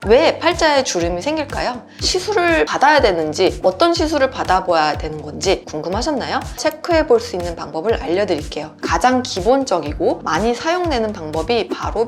왜 팔자에 주름이 생길까요? 시술을 받아야 되는지, 어떤 시술을 받아봐야 되는 건지 궁금하셨나요? 체크해 볼 수 있는 방법을 알려드릴게요. 가장 기본적이고 많이 사용되는 방법이 바로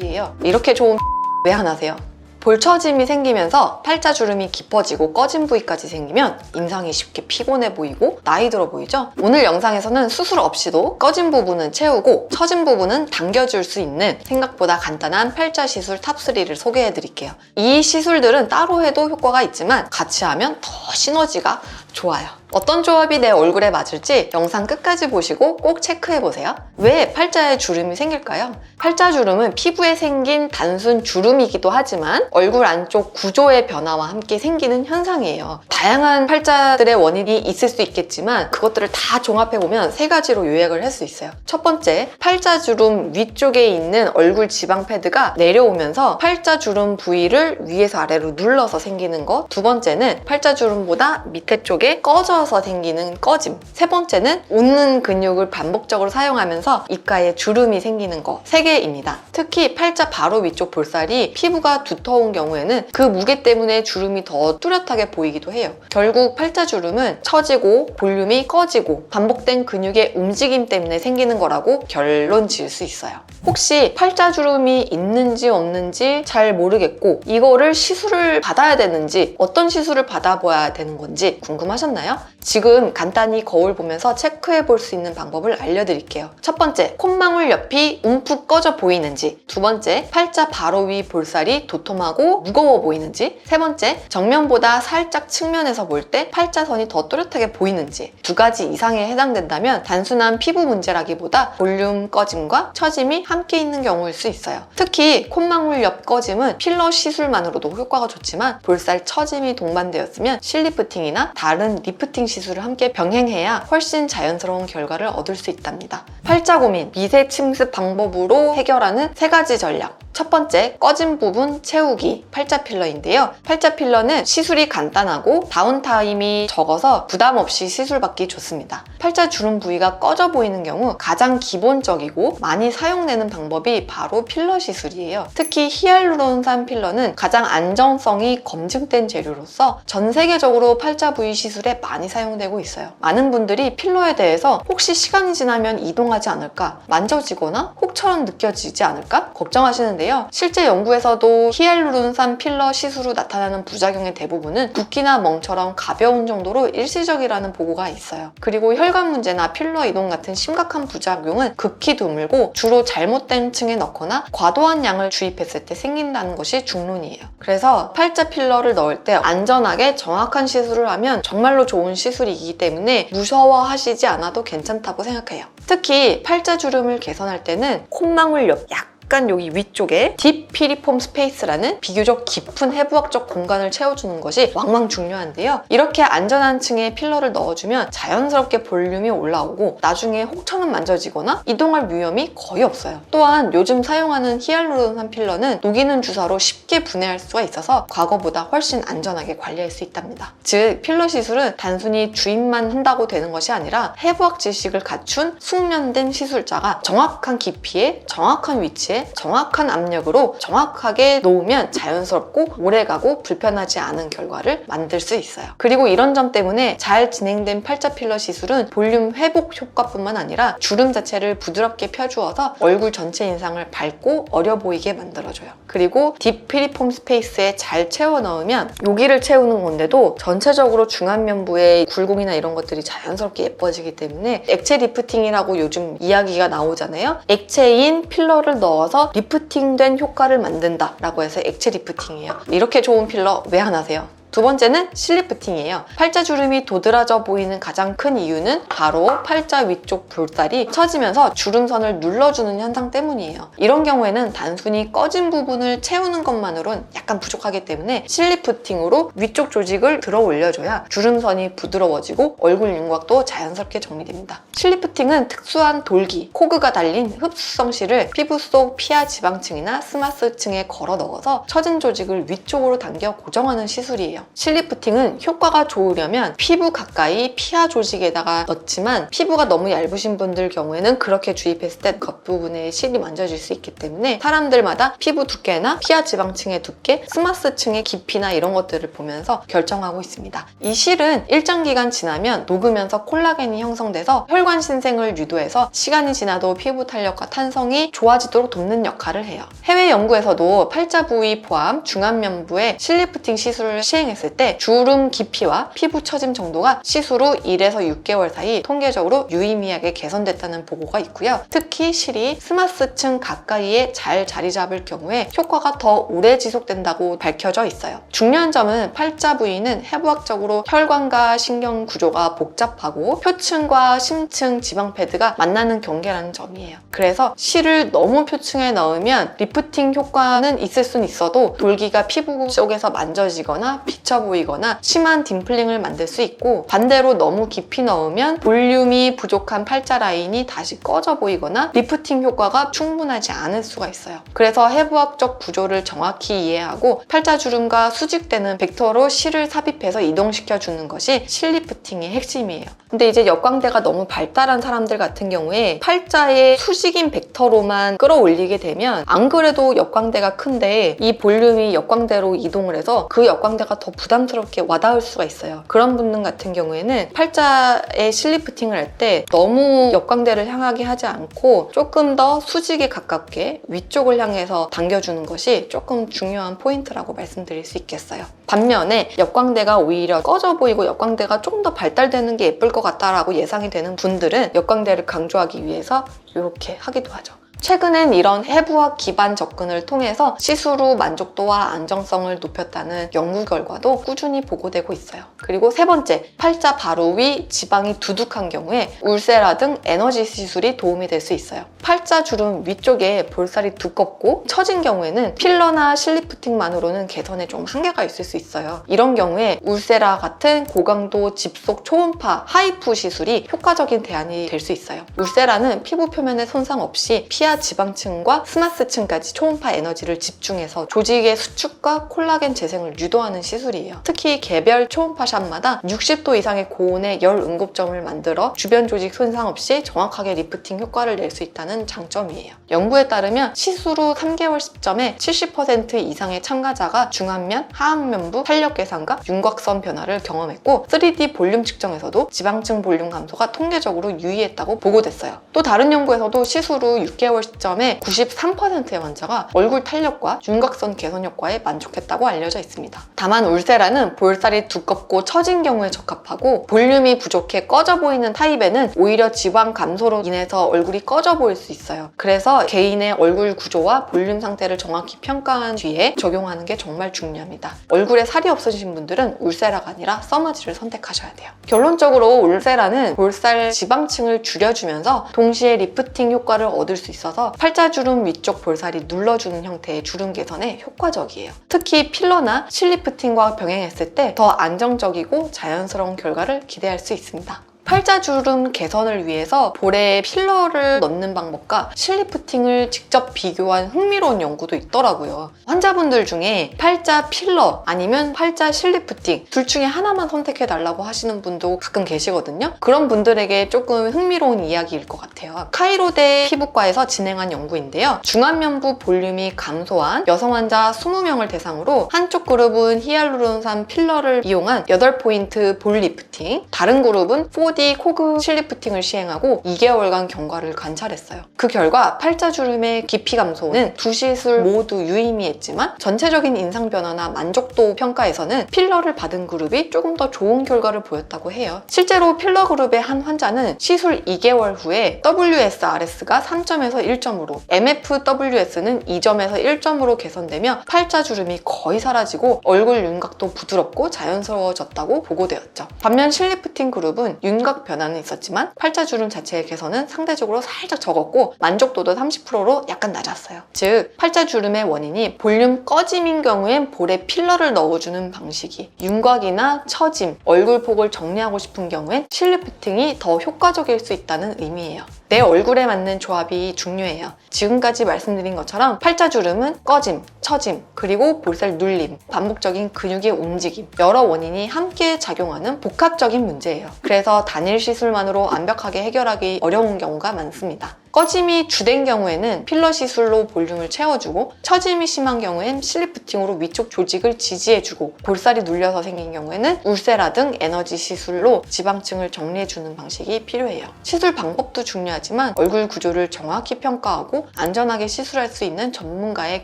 이에요. 이렇게 좋은 왜 안 하세요? 볼처짐이 생기면서 팔자주름이 깊어지고 꺼진 부위까지 생기면 인상이 쉽게 피곤해 보이고 나이 들어 보이죠? 오늘 영상에서는 수술 없이도 꺼진 부분은 채우고 처진 부분은 당겨줄 수 있는 생각보다 간단한 팔자 시술 탑3를 소개해 드릴게요. 이 시술들은 따로 해도 효과가 있지만 같이 하면 더 시너지가 좋아요. 어떤 조합이 내 얼굴에 맞을지 영상 끝까지 보시고 꼭 체크해보세요. 왜 팔자에 주름이 생길까요? 팔자주름은 피부에 생긴 단순 주름이기도 하지만 얼굴 안쪽 구조의 변화와 함께 생기는 현상이에요. 다양한 팔자들의 원인이 있을 수 있겠지만 그것들을 다 종합해보면 3가지로 요약을 할 수 있어요. 첫 번째, 팔자주름 위쪽에 있는 얼굴 지방 패드가 내려오면서 팔자주름 부위를 위에서 아래로 눌러서 생기는 것. 두 번째는 팔자주름보다 밑에 쪽에 꺼져서 생기는 꺼짐. 세 번째는 웃는 근육을 반복적으로 사용하면서 입가에 주름이 생기는 거. 3개입니다. 특히 팔자 바로 위쪽 볼살이 피부가 두터운 경우에는 그 무게 때문에 주름이 더 뚜렷하게 보이기도 해요. 결국 팔자주름은 처지고 볼륨이 꺼지고 반복된 근육의 움직임 때문에 생기는 거라고 결론 지을 수 있어요. 혹시 팔자주름이 있는지 없는지 잘 모르겠고 이거를 시술을 받아야 되는지 어떤 시술을 받아봐야 되는 건지 궁금하셨나요? 지금 간단히 거울 보면서 체크해 볼 수 있는 방법을 알려드릴게요. 첫 번째, 콧망울 옆이 움푹 꺼져 보이는지. 두 번째, 팔자 바로 위 볼살이 도톰하고 무거워 보이는지. 세 번째, 정면보다 살짝 측면에서 볼 때 팔자선이 더 뚜렷하게 보이는지. 2가지 이상에 해당된다면 단순한 피부 문제라기보다 볼륨 꺼짐과 처짐이 함께 있는 경우일 수 있어요. 특히 콧망울 옆 꺼짐은 필러 시술만으로도 효과가 좋지만 볼살 처짐이 동반되었으면 실리프팅이나 다른 리프팅 시술을 함께 병행해야 훨씬 자연스러운 결과를 얻을 수 있답니다. 팔자 고민, 미세 침습 방법으로 해결하는 3가지 전략. 첫 번째, 꺼진 부분 채우기 팔자 필러인데요. 팔자 필러는 시술이 간단하고 다운타임이 적어서 부담 없이 시술받기 좋습니다. 팔자 주름 부위가 꺼져 보이는 경우 가장 기본적이고 많이 사용되는 방법이 바로 필러 시술이에요. 특히 히알루론산 필러는 가장 안정성이 검증된 재료로서 전 세계적으로 팔자 부위 시술에 많이 사용되고 있어요. 많은 분들이 필러에 대해서 혹시 시간이 지나면 이동하지 않을까, 만져지거나 혹처럼 느껴지지 않을까 걱정하시는데요. 실제 연구에서도 히알루론산 필러 시술 후 나타나는 부작용의 대부분은 붓기나 멍처럼 가벼운 정도로 일시적이라는 보고가 있어요. 그리고 혈관 문제나 필러 이동 같은 심각한 부작용은 극히 드물고 주로 잘못된 층에 넣거나 과도한 양을 주입했을 때 생긴다는 것이 중론이에요. 그래서 팔자 필러를 넣을 때 안전하게 정확한 시술을 하면 정말로 좋은 시술이기 때문에 무서워하시지 않아도 괜찮다고 생각해요. 특히 팔자주름을 개선할 때는 콧망울 옆 약간 여기 위쪽에 딥 피리폼 스페이스라는 비교적 깊은 해부학적 공간을 채워주는 것이 왕왕 중요한데요. 이렇게 안전한 층에 필러를 넣어주면 자연스럽게 볼륨이 올라오고 나중에 혹처럼 만져지거나 이동할 위험이 거의 없어요. 또한 요즘 사용하는 히알루론산 필러는 녹이는 주사로 쉽게 분해할 수가 있어서 과거보다 훨씬 안전하게 관리할 수 있답니다. 즉 필러 시술은 단순히 주입만 한다고 되는 것이 아니라 해부학 지식을 갖춘 숙련된 시술자가 정확한 깊이에 정확한 위치에 정확한 압력으로 정확하게 놓으면 자연스럽고 오래가고 불편하지 않은 결과를 만들 수 있어요. 그리고 이런 점 때문에 잘 진행된 팔자 필러 시술은 볼륨 회복 효과뿐만 아니라 주름 자체를 부드럽게 펴주어서 얼굴 전체 인상을 밝고 어려 보이게 만들어줘요. 그리고 딥 피리폼 스페이스에 잘 채워 넣으면 여기를 채우는 건데도 전체적으로 중안면부의 굴곡이나 이런 것들이 자연스럽게 예뻐지기 때문에 액체 리프팅이라고 요즘 이야기가 나오잖아요. 액체인 필러를 넣어서 리프팅된 효과를 만든다 라고 해서 액체 리프팅이에요. 이렇게 좋은 필러 왜 안 하세요? 두 번째는 실리프팅이에요. 팔자주름이 도드라져 보이는 가장 큰 이유는 바로 팔자 위쪽 볼살이 처지면서 주름선을 눌러주는 현상 때문이에요. 이런 경우에는 단순히 꺼진 부분을 채우는 것만으로는 약간 부족하기 때문에 실리프팅으로 위쪽 조직을 들어 올려줘야 주름선이 부드러워지고 얼굴 윤곽도 자연스럽게 정리됩니다. 실리프팅은 특수한 돌기, 코그가 달린 흡수성실을 피부 속 피하 지방층이나 스마스층에 걸어 넣어서 처진 조직을 위쪽으로 당겨 고정하는 시술이에요. 시술이에요. 실리프팅은 효과가 좋으려면 피부 가까이 피하 조직에다가 넣지만 피부가 너무 얇으신 분들 경우에는 그렇게 주입했을 때 겉부분에 실이 만져질 수 있기 때문에 사람들마다 피부 두께나 피하 지방층의 두께, 스마스층의 깊이나 이런 것들을 보면서 결정하고 있습니다. 이 실은 일정 기간 지나면 녹으면서 콜라겐이 형성돼서 혈관 신생을 유도해서 시간이 지나도 피부 탄력과 탄성이 좋아지도록 돕는 역할을 해요. 해외 연구에서도 팔자 부위 포함 중안면부에 실리프팅 시술을 시행했을 때 주름 깊이와 피부 처짐 정도가 시술 후 1에서 6개월 사이 통계적으로 유의미하게 개선됐다는 보고가 있고요. 특히 실이 스마스층 가까이에 잘 자리 잡을 경우에 효과가 더 오래 지속된다고 밝혀져 있어요. 중요한 점은 팔자 부위는 해부학적으로 혈관과 신경 구조가 복잡하고 표층과 심층 지방 패드가 만나는 경계라는 점이에요. 그래서 실을 너무 표층에 넣으면 리프팅 효과는 있을 수는 있어도 돌기가 피부 속에서 만져지거나 비쳐 보이거나 심한 딤플링을 만들 수 있고, 반대로 너무 깊이 넣으면 볼륨이 부족한 팔자 라인이 다시 꺼져 보이거나 리프팅 효과가 충분하지 않을 수가 있어요. 그래서 해부학적 구조를 정확히 이해하고 팔자주름과 수직되는 벡터로 실을 삽입해서 이동시켜주는 것이 실리프팅의 핵심이에요. 근데 이제 역광대가 너무 발달한 사람들 같은 경우에 팔자의 수직인 벡터로만 끌어올리게 되면 안 그래도 역광대가 큰데 이 볼륨이 역광대로 이동을 해서 그 역광대가 더 부담스럽게 와닿을 수가 있어요. 그런 분들 같은 경우에는 팔자에 실리프팅을 할 때 너무 역광대를 향하게 하지 않고 조금 더 수직에 가깝게 위쪽을 향해서 당겨주는 것이 조금 중요한 포인트라고 말씀드릴 수 있겠어요. 반면에 역광대가 오히려 꺼져 보이고 역광대가 조금 더 발달되는 게 예쁠 것 같다라고 예상이 되는 분들은 역광대를 강조하기 위해서 이렇게 하기도 하죠. 최근엔 이런 해부학 기반 접근을 통해서 시술 후 만족도와 안정성을 높였다는 연구 결과도 꾸준히 보고되고 있어요. 그리고 세 번째, 팔자 바로 위 지방이 두둑한 경우에 울세라 등 에너지 시술이 도움이 될 수 있어요. 팔자 주름 위쪽에 볼살이 두껍고 처진 경우에는 필러나 실리프팅만으로는 개선에 좀 한계가 있을 수 있어요. 이런 경우에 울세라 같은 고강도 집속 초음파 하이프 시술이 효과적인 대안이 될 수 있어요. 울세라는 피부 표면에 손상 없이 피하 지방층과 스마스층까지 초음파 에너지를 집중해서 조직의 수축과 콜라겐 재생을 유도하는 시술이에요. 특히 개별 초음파샵마다 60도 이상의 고온의 열 응급점을 만들어 주변 조직 손상 없이 정확하게 리프팅 효과를 낼 수 있다는 장점이에요. 연구에 따르면 시술 후 3개월 시점에 70% 이상의 참가자가 중안면, 하안면부 탄력 개선과 윤곽선 변화를 경험했고 3D 볼륨 측정에서도 지방층 볼륨 감소가 통계적으로 유의했다고 보고됐어요. 또 다른 연구에서도 시술 후 6개월 시점에 93%의 환자가 얼굴 탄력과 윤곽선 개선 효과에 만족했다고 알려져 있습니다. 다만 울세라는 볼살이 두껍고 처진 경우에 적합하고 볼륨이 부족해 꺼져 보이는 타입에는 오히려 지방 감소로 인해서 얼굴이 꺼져 보일 수 있어요. 그래서 개인의 얼굴 구조와 볼륨 상태를 정확히 평가한 뒤에 적용하는 게 정말 중요합니다. 얼굴에 살이 없으신 분들은 울세라가 아니라 써마지를 선택하셔야 돼요. 결론적으로 울세라는 볼살 지방층을 줄여주면서 동시에 리프팅 효과를 얻을 수 있어서 팔자주름 위쪽 볼살이 눌러주는 형태의 주름 개선에 효과적이에요. 특히 필러나 실리프팅과 병행했을 때 더 안정적이고 자연스러운 결과를 기대할 수 있습니다. 팔자주름 개선을 위해서 볼에 필러를 넣는 방법과 실리프팅을 직접 비교한 흥미로운 연구도 있더라고요. 환자분들 중에 팔자 필러 아니면 팔자 실리프팅 둘 중에 하나만 선택해달라고 하시는 분도 가끔 계시거든요. 그런 분들에게 조금 흥미로운 이야기일 것 같아요. 카이로대 피부과에서 진행한 연구인데요. 중안면부 볼륨이 감소한 여성 환자 20명을 대상으로 한쪽 그룹은 히알루론산 필러를 이용한 8포인트 볼 리프팅, 다른 그룹은 4D 코그 실리프팅을 시행하고 2개월간 경과를 관찰했어요. 그 결과 팔자주름의 깊이 감소는 두 시술 모두 유의미했지만 전체적인 인상 변화나 만족도 평가에서는 필러를 받은 그룹이 조금 더 좋은 결과를 보였다고 해요. 실제로 필러 그룹의 한 환자는 시술 2개월 후에 WSRS가 3점에서 1점으로, MFWS는 2점에서 1점으로 개선되며 팔자주름이 거의 사라지고 얼굴 윤곽도 부드럽고 자연스러워졌다고 보고되었죠. 반면 실리프팅 그룹은 윤곽 변화는 있었지만 팔자주름 자체의 개선은 상대적으로 살짝 적었고 만족도도 30%로 약간 낮았어요. 즉 팔자주름의 원인이 볼륨 꺼짐인 경우엔 볼에 필러를 넣어주는 방식이, 윤곽이나 처짐, 얼굴폭을 정리하고 싶은 경우엔 실리프팅이 더 효과적일 수 있다는 의미예요. 내 얼굴에 맞는 조합이 중요해요. 지금까지 말씀드린 것처럼 팔자주름은 꺼짐, 처짐, 그리고 볼살 눌림, 반복적인 근육의 움직임, 여러 원인이 함께 작용하는 복합적인 문제예요. 그래서 단일 시술만으로 완벽하게 해결하기 어려운 경우가 많습니다. 꺼짐이 주된 경우에는 필러 시술로 볼륨을 채워주고, 처짐이 심한 경우엔 실리프팅으로 위쪽 조직을 지지해주고, 볼살이 눌려서 생긴 경우에는 울세라 등 에너지 시술로 지방층을 정리해주는 방식이 필요해요. 시술 방법도 중요하지만 얼굴 구조를 정확히 평가하고 안전하게 시술할 수 있는 전문가의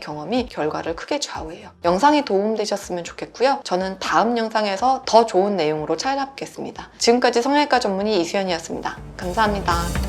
경험이 결과를 크게 좌우해요. 영상이 도움되셨으면 좋겠고요. 저는 다음 영상에서 더 좋은 내용으로 찾아뵙겠습니다. 지금까지 성형외과 전문의 이수연이었습니다. 감사합니다.